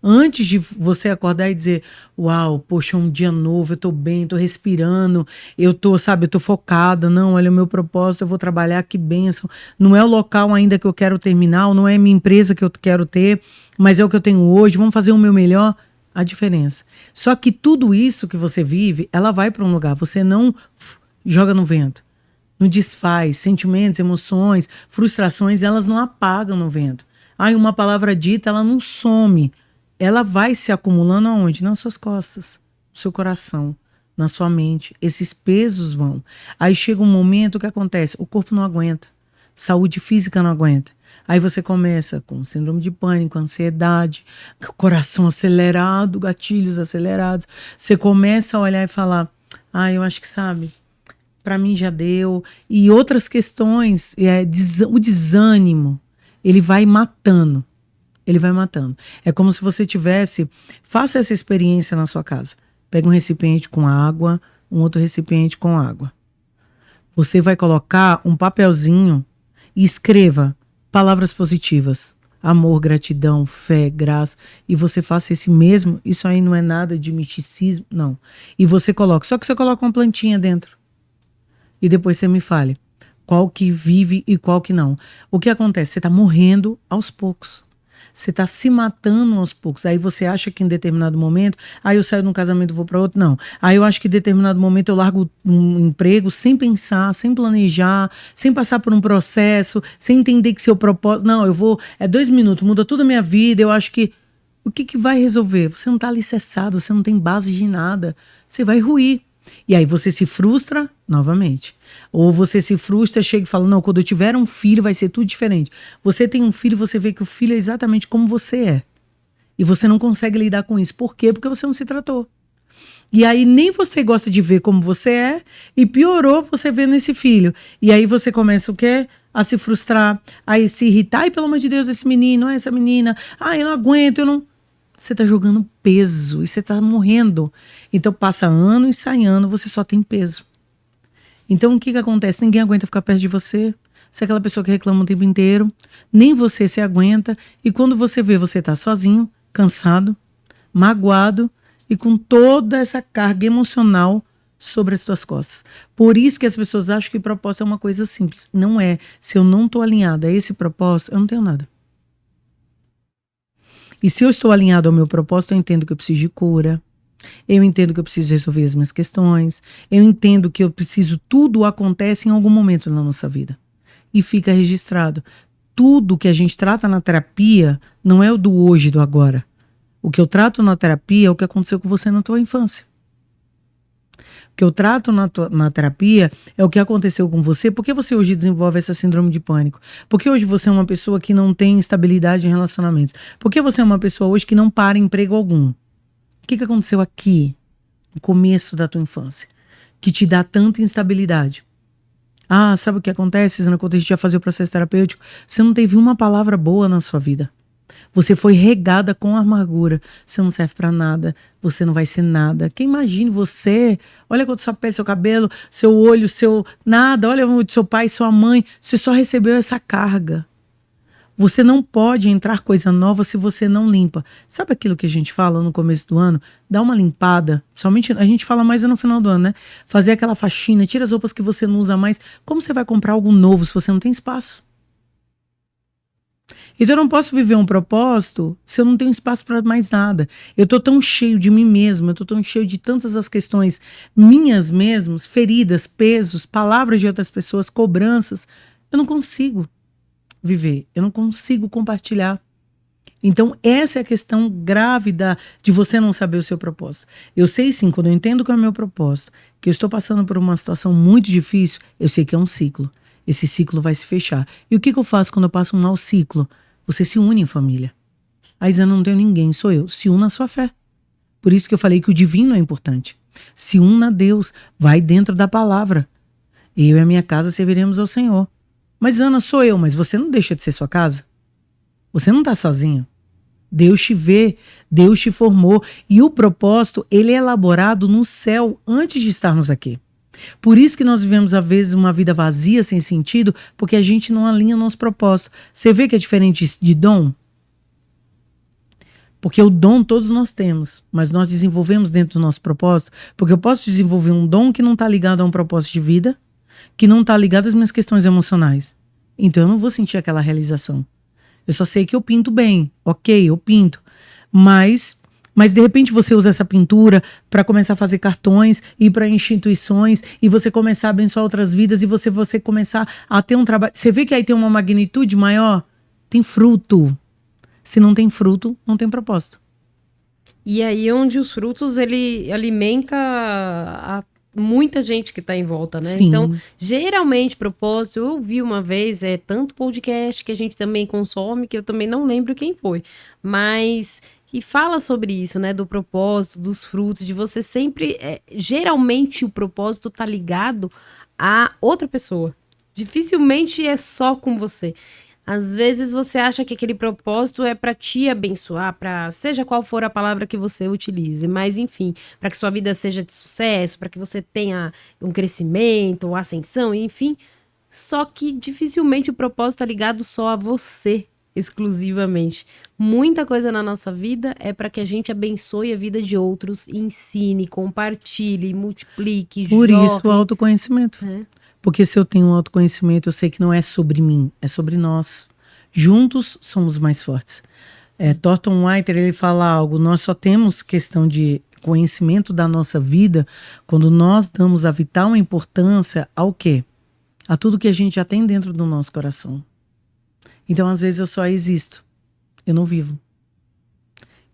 Antes de você acordar e dizer, uau, poxa, um dia novo, eu tô bem, tô respirando, eu tô focada, não, olha o meu propósito, eu vou trabalhar, que bênção. Não é o local ainda que eu quero terminar, não é a minha empresa que eu quero ter, mas é o que eu tenho hoje, vamos fazer o meu melhor. A diferença. Só que tudo isso que você vive, ela vai para um lugar, você não joga no vento, não desfaz, sentimentos, emoções, frustrações, elas não apagam no vento. Ai, uma palavra dita, ela não some. Ela vai se acumulando aonde? Nas suas costas, no seu coração, na sua mente. Esses pesos vão. Aí chega um momento, o que acontece? O corpo não aguenta. Saúde física não aguenta. Aí você começa com síndrome de pânico, ansiedade, coração acelerado, gatilhos acelerados. Você começa a olhar e falar, eu acho que sabe, para mim já deu. E outras questões, o desânimo, ele vai matando. Ele vai matando. É como se você faça essa experiência na sua casa. Pega um recipiente com água, um outro recipiente com água. Você vai colocar um papelzinho e escreva palavras positivas. Amor, gratidão, fé, graça. E você faça esse mesmo. Isso aí não é nada de misticismo, não. E você coloca. Só que você coloca uma plantinha dentro. E depois você me fale. qual que vive e qual que não. O que acontece? Você está morrendo aos poucos. Você está se matando aos poucos. Aí você acha que em determinado momento, aí eu saio de um casamento e vou para outro. Não. Aí eu acho que em determinado momento eu largo um emprego sem pensar, sem planejar, sem passar por um processo, sem entender que seu propósito... Não, eu vou... 2 minutos, muda toda a minha vida. Eu acho que... O que vai resolver? Você não está alicerçado, você não tem base de nada. Você vai ruir. E aí você se frustra novamente. Ou você se frustra, chega e fala, não, quando eu tiver um filho vai ser tudo diferente. Você tem um filho, você vê que o filho é exatamente como você é. E você não consegue lidar com isso. Por quê? Porque você não se tratou. E aí nem você gosta de ver como você é, e piorou você vendo esse filho. E aí você começa o quê? A se frustrar, a se irritar. Ai, pelo amor de Deus, esse menino, essa menina. Ai, eu não aguento, eu não... Você está jogando peso e você está morrendo. Então passa ano e sai ano, você só tem peso. Então o que acontece? Ninguém aguenta ficar perto de você. Você é aquela pessoa que reclama o tempo inteiro. Nem você se aguenta. E quando você vê, você está sozinho, cansado, magoado e com toda essa carga emocional sobre as suas costas. Por isso que as pessoas acham que propósito é uma coisa simples. Não é. Se eu não estou alinhada a esse propósito, eu não tenho nada. E se eu estou alinhado ao meu propósito, eu entendo que eu preciso de cura. Eu entendo que eu preciso resolver as minhas questões. Eu entendo que eu preciso... Tudo acontece em algum momento na nossa vida. E fica registrado. Tudo que a gente trata na terapia não é o do hoje e do agora. O que eu trato na terapia é o que aconteceu com você na tua infância. O que eu trato na terapia é o que aconteceu com você. Por que você hoje desenvolve essa síndrome de pânico? Por que hoje você é uma pessoa que não tem estabilidade em relacionamentos? Por que você é uma pessoa hoje que não para em emprego algum? O que aconteceu aqui, no começo da tua infância, que te dá tanta instabilidade? Ah, sabe o que acontece, Zana, quando a gente ia fazer o processo terapêutico? Você não teve uma palavra boa na sua vida. Você foi regada com amargura. Você não serve pra nada. Você não vai ser nada. Quem imagine você? Olha quanto sua pele, seu cabelo, seu olho, seu nada. Olha o seu pai, sua mãe. Você só recebeu essa carga. Você não pode entrar coisa nova se você não limpa. Sabe aquilo que a gente fala no começo do ano? Dá uma limpada. Somente a gente fala mais no final do ano, né? Fazer aquela faxina, tira as roupas que você não usa mais. Como você vai comprar algo novo se você não tem espaço? Então eu não posso viver um propósito se eu não tenho espaço para mais nada. Eu tô tão cheio de mim mesma, eu tô tão cheio de tantas as questões minhas mesmas, feridas, pesos, palavras de outras pessoas, cobranças. Eu não consigo viver, eu não consigo compartilhar. Então essa é a questão grave de você não saber o seu propósito. Eu sei sim, quando eu entendo qual é o meu propósito, que eu estou passando por uma situação muito difícil, eu sei que é um ciclo. Esse ciclo vai se fechar. E o que eu faço quando eu passo um mau ciclo? Você se une em família. A Isana não tem ninguém, sou eu. Se una à sua fé. Por isso que eu falei que o divino é importante. Se una a Deus, vai dentro da palavra. Eu e a minha casa serviremos ao Senhor. Mas Ana, sou eu, mas você não deixa de ser sua casa. Você não está sozinho. Deus te vê, Deus te formou. E o propósito, ele é elaborado no céu antes de estarmos aqui. Por isso que nós vivemos, às vezes, uma vida vazia, sem sentido, porque a gente não alinha o nosso propósito. Você vê que é diferente de dom? Porque o dom todos nós temos, mas nós desenvolvemos dentro do nosso propósito. Porque eu posso desenvolver um dom que não está ligado a um propósito de vida, que não está ligado às minhas questões emocionais. Então eu não vou sentir aquela realização. Eu só sei que eu pinto bem, ok, eu pinto. Mas de repente você usa essa pintura para começar a fazer cartões, ir para instituições e você começar a abençoar outras vidas e você começar a ter um trabalho. Você vê que aí tem uma magnitude maior? Tem fruto. Se não tem fruto, não tem propósito. E aí onde os frutos, ele alimenta muita gente que está em volta, né? Sim. Então, geralmente, propósito, eu ouvi uma vez, tanto podcast que a gente também consome, que eu também não lembro quem foi, mas... E fala sobre isso, né, do propósito, dos frutos, de você sempre... geralmente o propósito tá ligado a outra pessoa. Dificilmente é só com você. Às vezes você acha que aquele propósito é para te abençoar, para seja qual for a palavra que você utilize, mas enfim, para que sua vida seja de sucesso, para que você tenha um crescimento, uma ascensão, enfim. Só que dificilmente o propósito tá ligado só a você, exclusivamente. Muita coisa na nossa vida é para que a gente abençoe a vida de outros, ensine, compartilhe, multiplique, Por jorre. isso o autoconhecimento. Porque se eu tenho um autoconhecimento, eu sei que não é sobre mim, é sobre nós. Juntos somos mais fortes. Thornton White, ele fala algo, nós só temos questão de conhecimento da nossa vida quando nós damos a vital importância ao quê? A tudo que a gente já tem dentro do nosso coração. Então, às vezes, eu só existo. Eu não vivo.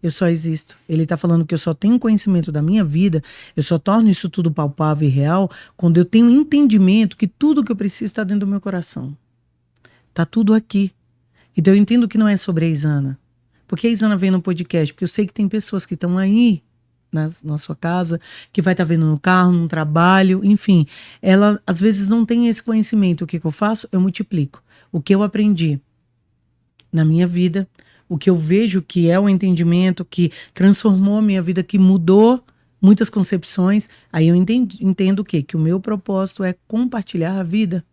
Eu só existo. Ele está falando que eu só tenho conhecimento da minha vida, eu só torno isso tudo palpável e real quando eu tenho entendimento que tudo que eu preciso está dentro do meu coração. Está tudo aqui. Então, eu entendo que não é sobre a Isana. Porque a Isana vem no podcast, porque eu sei que tem pessoas que estão aí na sua casa, que vai estar vendo no carro, no trabalho, enfim. Ela, às vezes, não tem esse conhecimento. O que eu faço? Eu multiplico. O que eu aprendi na minha vida, o que eu vejo que é o entendimento que transformou a minha vida, que mudou muitas concepções, aí eu entendo o quê? Que o meu propósito é compartilhar a vida,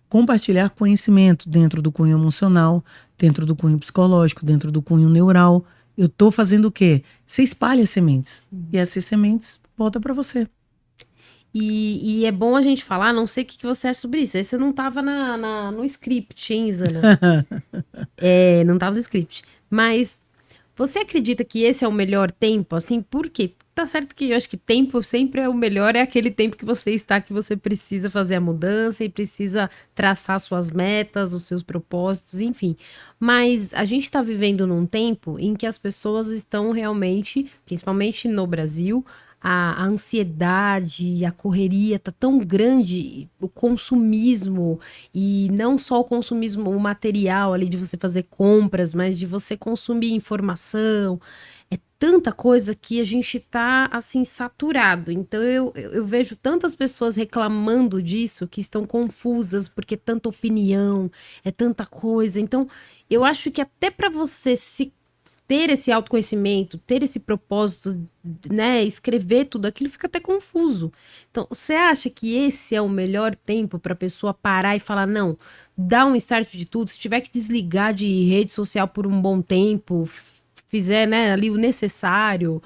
compartilhar conhecimento dentro do cunho emocional, dentro do cunho psicológico, dentro do cunho neural. Eu estou fazendo o quê? Você espalha sementes, e essas sementes voltam para você. E é bom a gente falar, não sei o que você acha sobre isso. Aí você não estava no script, hein, Isana? Não estava no script. Mas você acredita que esse é o melhor tempo, assim? Por quê? Tá certo que eu acho que tempo sempre é o melhor, é aquele tempo que você está, que você precisa fazer a mudança e precisa traçar suas metas, os seus propósitos, enfim. Mas a gente está vivendo num tempo em que as pessoas estão realmente, principalmente no Brasil, a ansiedade, a correria tá tão grande, o consumismo, e não só o consumismo o material ali de você fazer compras, mas de você consumir informação. É tanta coisa que a gente tá, assim, saturado. Então, eu vejo tantas pessoas reclamando disso, que estão confusas, porque é tanta opinião, é tanta coisa. Então, eu acho que até para você ter esse autoconhecimento, ter esse propósito, né, escrever tudo aquilo, fica até confuso. Então, você acha que esse é o melhor tempo para a pessoa parar e falar, não, dá um start de tudo, se tiver que desligar de rede social por um bom tempo, fizer, né, ali o necessário,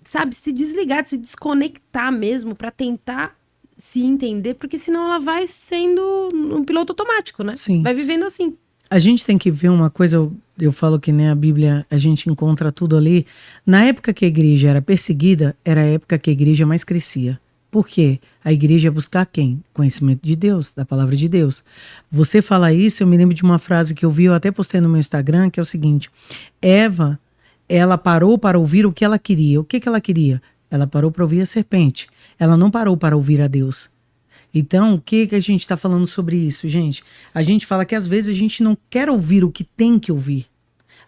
sabe, se desligar, se desconectar mesmo para tentar se entender, porque senão ela vai sendo um piloto automático, né? Sim. Vai vivendo assim. A gente tem que ver uma coisa, eu falo que nem a Bíblia, a gente encontra tudo ali. Na época que a igreja era perseguida, era a época que a igreja mais crescia. Por quê? A igreja ia buscar quem? Conhecimento de Deus, da palavra de Deus. Você fala isso, eu me lembro de uma frase que eu vi, eu até postei no meu Instagram, que é o seguinte: Eva, ela parou para ouvir o que ela queria. O que ela queria? Ela parou para ouvir a serpente. Ela não parou para ouvir a Deus. Então, o que a gente está falando sobre isso, gente? A gente fala que às vezes a gente não quer ouvir o que tem que ouvir.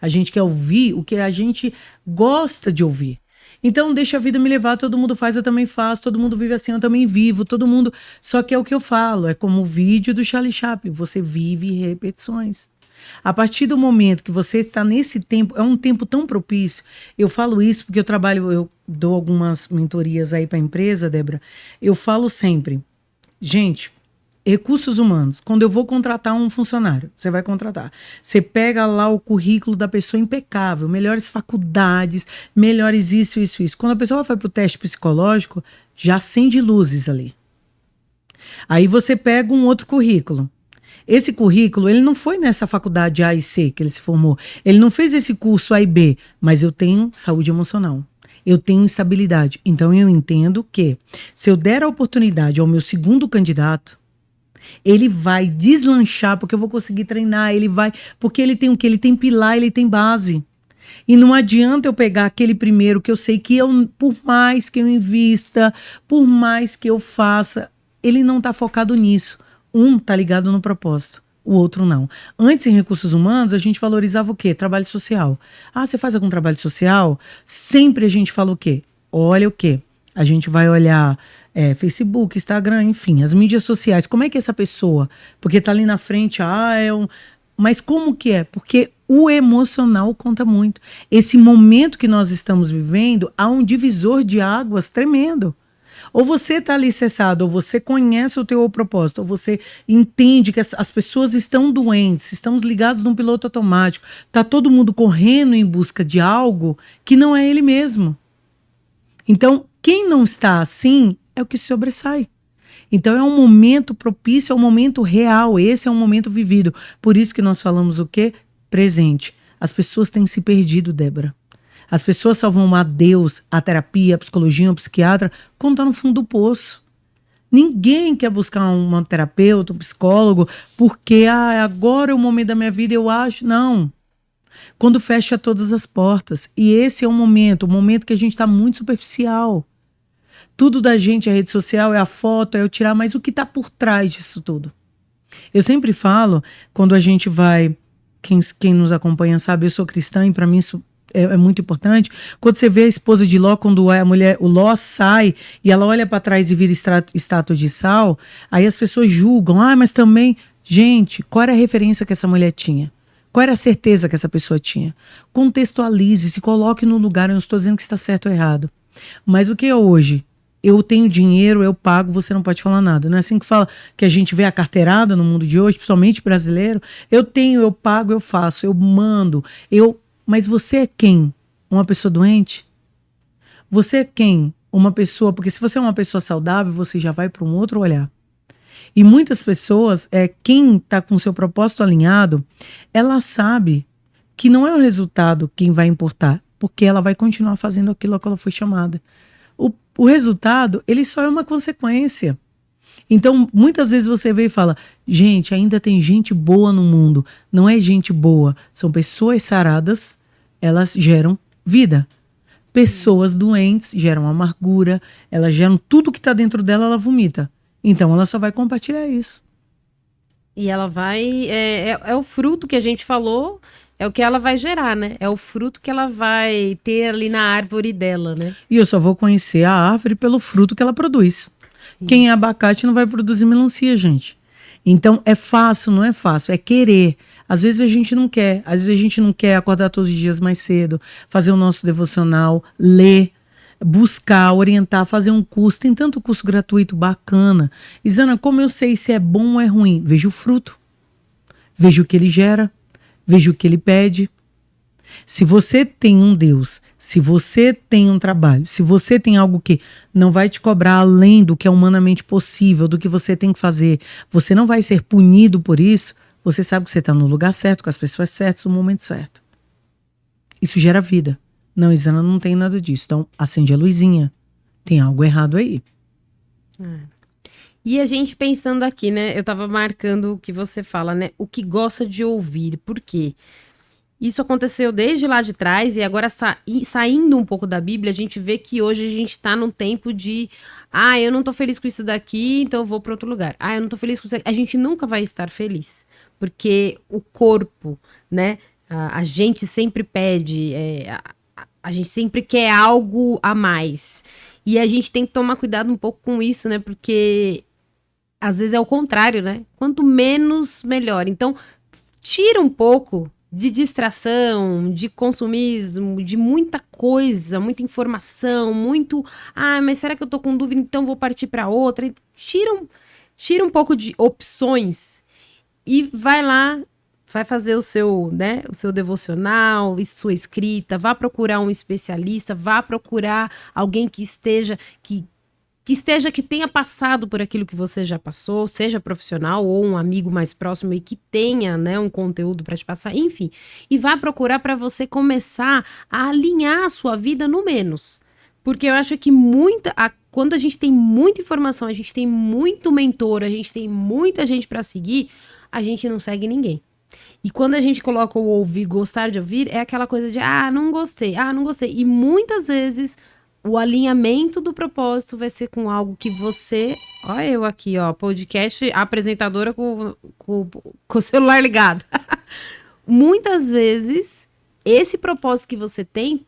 A gente quer ouvir o que a gente gosta de ouvir. Então, deixa a vida me levar, todo mundo faz, eu também faço, todo mundo vive assim, eu também vivo, todo mundo... Só que é o que eu falo, é como o vídeo do Charlie Chaplin, você vive repetições. A partir do momento que você está nesse tempo, é um tempo tão propício, eu falo isso porque eu dou algumas mentorias aí para a empresa, Débora, eu falo sempre... Gente, recursos humanos, quando eu vou contratar um funcionário, você vai contratar, você pega lá o currículo da pessoa impecável, melhores faculdades, melhores isso. Quando a pessoa vai para o teste psicológico, já acende luzes ali. Aí você pega um outro currículo. Esse currículo, ele não foi nessa faculdade A e C que ele se formou, ele não fez esse curso A e B, mas eu tenho saúde emocional. Eu tenho estabilidade. Então, eu entendo que se eu der a oportunidade ao meu segundo candidato, ele vai deslanchar, porque eu vou conseguir treinar, porque ele tem o quê? Ele tem pilar, ele tem base. E não adianta eu pegar aquele primeiro que eu sei que por mais que eu invista, por mais que eu faça, ele não está focado nisso. Um está ligado no propósito. O outro não. Antes, em recursos humanos, a gente valorizava o quê? Trabalho social. Ah, você faz algum trabalho social? Sempre a gente fala o quê? Olha o quê? A gente vai olhar Facebook, Instagram, enfim, as mídias sociais. Como é que é essa pessoa? Porque tá ali na frente, mas como que é? Porque o emocional conta muito. Esse momento que nós estamos vivendo, há um divisor de águas tremendo. Ou você está alicerçado, ou você conhece o teu propósito, ou você entende que as pessoas estão doentes, estamos ligados num piloto automático, está todo mundo correndo em busca de algo que não é ele mesmo. Então, quem não está assim é o que se sobressai. Então é um momento propício, é um momento real, esse é um momento vivido. Por isso que nós falamos o quê? Presente. As pessoas têm se perdido, Débora. As pessoas só vão a Deus, a terapia, a psicologia, a psiquiatra, quando está no fundo do poço. Ninguém quer buscar um terapeuta, um psicólogo, porque agora é o momento da minha vida, eu acho. Não. Quando fecha todas as portas. E esse é o momento que a gente está muito superficial. Tudo da gente é rede social, é a foto, é eu tirar, mas o que está por trás disso tudo? Eu sempre falo, quando a gente vai, quem nos acompanha sabe, eu sou cristã e para mim isso é muito importante. Quando você vê a esposa de Ló, quando a mulher, o Ló sai e ela olha para trás e vira estátua de sal, aí as pessoas julgam, mas também, gente, qual era a referência que essa mulher tinha? Qual era a certeza que essa pessoa tinha? Contextualize, se coloque no lugar, eu não estou dizendo que está certo ou errado. Mas o que é hoje? Eu tenho dinheiro, eu pago, você não pode falar nada. Não é assim que fala que a gente vê a carteirada no mundo de hoje, principalmente brasileiro? Eu tenho, eu pago, eu faço, eu mando, Mas você é quem? Uma pessoa doente? Você é quem? Uma pessoa... Porque se você é uma pessoa saudável, você já vai para um outro olhar. E muitas pessoas, quem está com o seu propósito alinhado, ela sabe que não é o resultado quem vai importar, porque ela vai continuar fazendo aquilo a que ela foi chamada. O resultado, ele só é uma consequência. Então, muitas vezes você vê e fala, gente, ainda tem gente boa no mundo. Não é gente boa, são pessoas saradas, elas geram vida. Pessoas doentes geram amargura, elas geram tudo que está dentro dela, ela vomita. Então, ela só vai compartilhar isso. E ela vai... É o fruto que a gente falou... É o que ela vai gerar, né? É o fruto que ela vai ter ali na árvore dela, né? E eu só vou conhecer a árvore pelo fruto que ela produz. Sim. Quem é abacate não vai produzir melancia, gente. Então, é fácil, não é fácil, é querer. Às vezes a gente não quer. Às vezes a gente não quer acordar todos os dias mais cedo, fazer o nosso devocional, ler, buscar, orientar, fazer um curso. Tem tanto curso gratuito bacana. Isana, como eu sei se é bom ou é ruim? Veja o fruto. Veja o que ele gera. Veja o que ele pede. Se você tem um Deus, se você tem um trabalho, se você tem algo que não vai te cobrar além do que é humanamente possível, do que você tem que fazer, você não vai ser punido por isso, você sabe que você está no lugar certo, com as pessoas certas, no momento certo. Isso gera vida. Não, Isana, não tem nada disso. Então, acende a luzinha. Tem algo errado aí. E a gente pensando aqui, né? Eu tava marcando o que você fala, né? O que gosta de ouvir. Por quê? Isso aconteceu desde lá de trás e agora saindo um pouco da Bíblia, a gente vê que hoje a gente tá num tempo de eu não tô feliz com isso daqui, então eu vou para outro lugar. Eu não tô feliz com isso daqui. A gente nunca vai estar feliz. Porque o corpo, né? A gente sempre pede, a gente sempre quer algo a mais. E a gente tem que tomar cuidado um pouco com isso, né? Porque... às vezes é o contrário, né? Quanto menos, melhor. Então, tira um pouco de distração, de consumismo, de muita coisa, muita informação, muito... mas será que eu tô com dúvida? Então vou partir para outra. Tira um pouco de opções e vai lá, vai fazer o seu, né, o seu devocional, sua escrita, vá procurar um especialista, vá procurar alguém que tenha passado por aquilo que você já passou, seja profissional ou um amigo mais próximo e que tenha, né, um conteúdo para te passar, enfim. E vá procurar para você começar a alinhar a sua vida no menos. Porque eu acho que quando a gente tem muita informação, a gente tem muito mentor, a gente tem muita gente para seguir, a gente não segue ninguém. E quando a gente coloca o ouvir, gostar de ouvir, é aquela coisa de, não gostei. E muitas vezes... o alinhamento do propósito vai ser com algo que você... Olha eu aqui, podcast, apresentadora com o celular ligado. Muitas vezes, esse propósito que você tem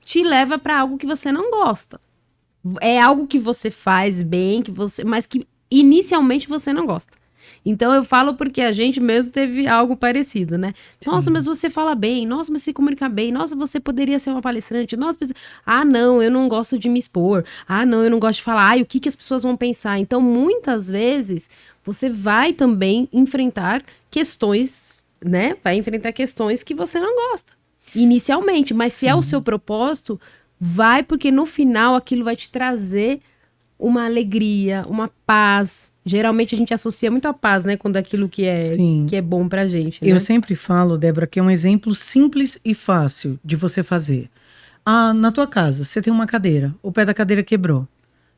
te leva para algo que você não gosta. É algo que você faz bem, mas que inicialmente você não gosta. Então eu falo porque a gente mesmo teve algo parecido, né? Nossa, mas você fala bem, nossa, mas você comunica bem, nossa, você poderia ser uma palestrante, nossa, não, eu não gosto de me expor, não, eu não gosto de falar, o que as pessoas vão pensar? Então muitas vezes você vai também enfrentar questões, né? Vai enfrentar questões que você não gosta, inicialmente, mas se é o seu propósito, vai porque no final aquilo vai te trazer uma alegria, uma paz. Geralmente a gente associa muito a paz, né? Quando aquilo que é bom pra gente, né? Eu sempre falo, Débora, que é um exemplo simples e fácil de você fazer. Ah, na tua casa, você tem uma cadeira, o pé da cadeira quebrou.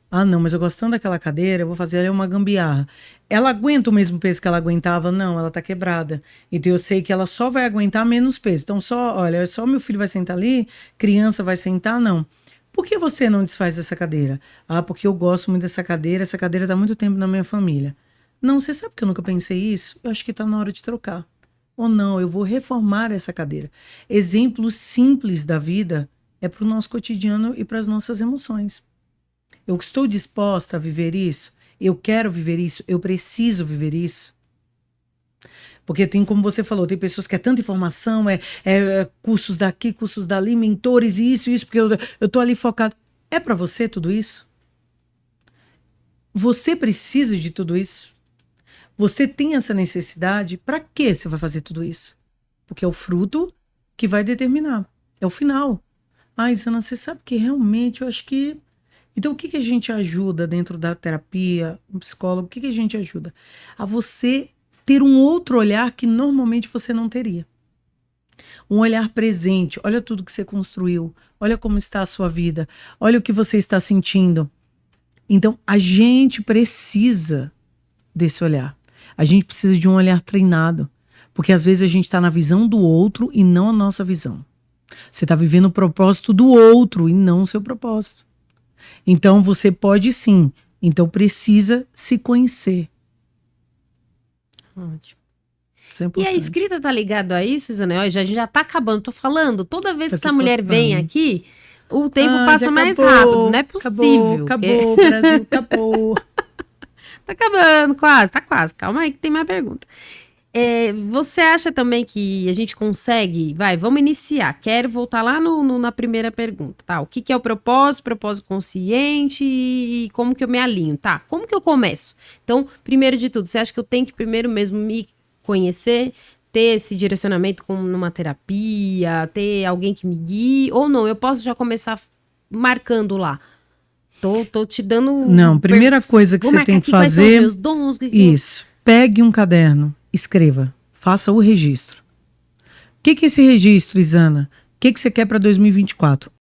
Ah, não, mas eu gosto tanto daquela cadeira, eu vou fazer ali uma gambiarra. Ela aguenta o mesmo peso que ela aguentava? Não, ela tá quebrada. Então eu sei que ela só vai aguentar menos peso. Então olha, só meu filho vai sentar ali, criança vai sentar, não. Por que você não desfaz essa cadeira? Ah, porque eu gosto muito dessa cadeira, essa cadeira tá há muito tempo na minha família. Não, você sabe que eu nunca pensei isso? Eu acho que tá na hora de trocar. Ou não, eu vou reformar essa cadeira. Exemplos simples da vida é para o nosso cotidiano e para as nossas emoções. Eu estou disposta a viver isso? Eu quero viver isso? Eu preciso viver isso? Porque tem, como você falou, tem pessoas que é tanta informação, cursos daqui, cursos dali, mentores, isso, porque eu tô ali focado. É para você tudo isso? Você precisa de tudo isso? Você tem essa necessidade? Para que você vai fazer tudo isso? Porque é o fruto que vai determinar. É o final. Ah, Isana, você sabe que realmente eu acho que... Então, o que a gente ajuda dentro da terapia, um psicólogo, o que a gente ajuda? A você ter um outro olhar que normalmente você não teria. Um olhar presente. Olha tudo que você construiu. Olha como está a sua vida. Olha o que você está sentindo. Então, a gente precisa desse olhar. A gente precisa de um olhar treinado. Porque às vezes a gente está na visão do outro e não a nossa visão. Você está vivendo o propósito do outro e não o seu propósito. Então você pode sim. Então precisa se conhecer. Ótimo. Isso é E a importante. escrita tá ligado a isso, Isana? Olha, a gente já tá acabando. Tô falando, toda vez Tá que essa mulher coçando. vem aqui, o tempo Ah, passa já mais acabou, rápido. Não é possível. Acabou, Brasil, acabou. Tá acabando, quase, tá quase. Calma aí que tem mais pergunta. Você acha também que a gente consegue... Vai, vamos iniciar. Quero voltar lá na primeira pergunta, tá? O que é o propósito consciente e como que eu me alinho, tá? Como que eu começo? Então, primeiro de tudo, você acha que eu tenho que primeiro mesmo me conhecer, ter esse direcionamento como numa terapia, ter alguém que me guie, ou não? Eu posso já começar marcando lá? Tô te dando... Não, primeira coisa que Vou você marcar tem aqui que quais são os fazer... meus dons. Isso. Pegue um caderno, escreva, faça o registro. O que é esse registro, Isana? O que você quer para 2024?